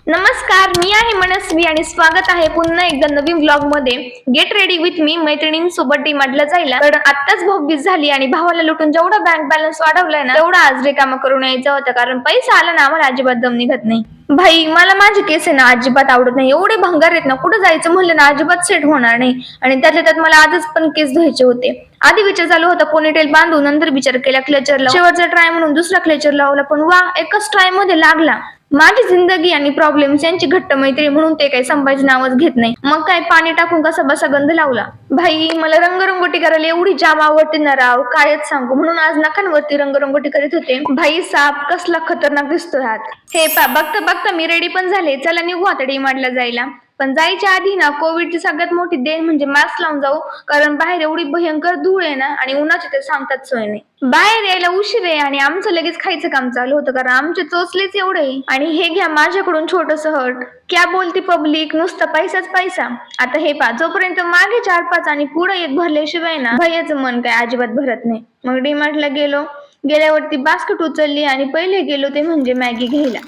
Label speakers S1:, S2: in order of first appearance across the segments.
S1: नमस्कार, मी आहे मनस्वी आणि स्वागत आहे पुन्हा एकदा नवीन व्लॉग मध्ये. Get ready with me. मैत्रिणींसोबत डीमार्टला जायला, कारण आत्ताच भाऊबीज झाली आणि भावाला लुटून जेवढा बँक बॅलन्स वाढवलाय ना तेवढा आज रिकामा करून यायचा होता, कारण पैसा आला ना आम्हाला अजिबात दम निघत नाही. भाई, मला माझे केस आहे ना अजिबात आवडत नाही. एवढे भंगार आहेत ना, कुठं जायचं म्हणलं ना अजिबात सेट होणार नाही. आणि त्यातल्या त्यात मला आजच पण केस धुवायचे होते. आधी विचार चालू होता पोनीटेल बांधून, नंतर विचार केला क्लेचर लावून. शेवटचा ट्राय म्हणून दुसरा क्लेचर लावला, पण वा, एकच ट्राय मध्ये लागला. माझी जिंदगी आणि प्रॉब्लेम्स यांची घट्ट मैत्री म्हणून ते काही संभाजी नावच घेत नाही. मग काय, पाणी टाकून कसा बसा गंध लावला. भाई, मला रंगरंगोटी करायला एवढी जाम आवडते ना राव, कायच सांगू. म्हणून आज नखांवरती रंगरंगोटी करीत होते. भाई साप कसला खतरनाक दिसतोय हात. हे बघता बघता मी रेडी पण झाले. चला निघू आता डीमार्टला जायला. पण जायच्या आधी ना कोविडची सगळ्यात मोठी देण म्हणजे मास्क लावून जाऊ, कारण बाहेर एवढी भयंकर धूळ आहे ना, आणि उन्हाची तर सांगतात सोय नाही. बाहेर यायला उशीर आहे आणि आमचं लगेच खायचं काम चालू होतं, कारण आमचे चोचलेच एवढे. आणि हे घ्या माझ्याकडून छोटस हट. क्या बोलती पब्लिक, नुसता पैसाच पैसा. आता हे जोपर्यंत मागे 4-5 आणि पुढे एक भरल्याशिवाय ना भैयाचं मन काय अजिबात भरत नाही. मग डीमार्टला गेल्यावरती बास्केट उचलली आणि पहिले गेलो ते म्हणजे मॅगी घ्यायला.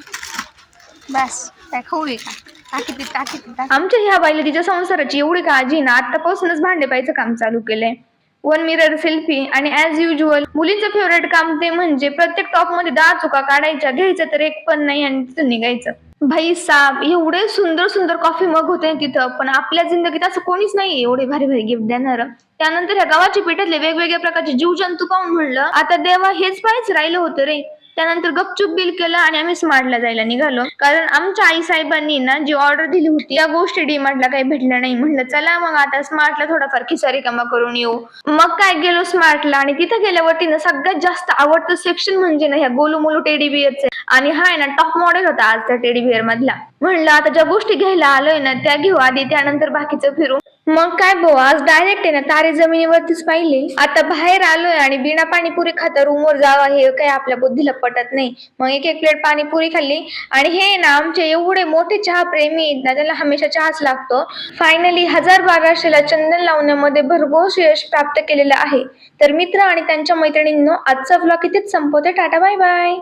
S2: बस काय खाऊ का?
S1: आमच्या ह्या बाईला तिच्या संसाराची एवढी काळजी ना, आतापासूनच भांडे पाहायचं काम चालू केलंय. 1 मिरर सेल्फी, आणि ऍज युजल मुलींचं फेवरेट काम ते म्हणजे प्रत्येक टॉप मध्ये 10 चुका काढायच्या, घ्यायचं तर एक पण नाही आणि तिथं निघायचं. भाई साब, एवढे सुंदर सुंदर कॉफी मग होते तिथं, पण आपल्या जिंदगीत असं कोणीच नाही एवढे भारी भारी गिफ्ट देणार. त्यानंतर ह्या गावाच्या पेठातले वेगवेगळ्या प्रकारचे जीवजंतू पाहून म्हणलं आता देवा हेच पाहिजे राहिलं होतं रे. त्यानंतर गपचूप बिल केलं आणि आम्ही स्मार्टला जायला निघालो, कारण आमच्या आई साहेबांनी ना जी ऑर्डर दिली होती त्या गोष्टी डीमार्टला काही भेटल्या नाही. म्हणलं चला मग आता स्मार्टला थोडाफार खिसा रिकामा करून येऊ. मग काय, गेलो स्मार्टला आणि तिथं गेल्यावरती ना सगळ्यात जास्त आवडतं सेक्शन म्हणजे ना ह्या गोलू मोलू टेडी बिअरचे. आणि हा आहे ना टॉप मॉडेल होता आज त्या टेडी बिअर मधला. म्हणलं आता ज्या गोष्टी घ्यायला आलोय ना त्या घेऊ आधी, त्यानंतर बाकीचं फिरू. मग काय भाऊ, आज डायरेक्ट आहे ना तारे जमिनीवरतीच पाहिले. आता बाहेर आलोय आणि बिना पाणीपुरी खाता रूमवर जावा हे काय आपल्या बुद्धीला पटत नाही. मग एक प्लेट पाणीपुरी खाल्ली. आणि हे ना आमचे एवढे मोठे चहा प्रेमी आहेत ना, त्याला हमेशा चहाच लागतो. फायनली 1000 चंदन लावण्यामध्ये भरघोस यश प्राप्त केलेलं आहे. तर मित्र आणि त्यांच्या मैत्रिणींनो, आजचा व्लॉग इथेच संपवते. Tata bye bye.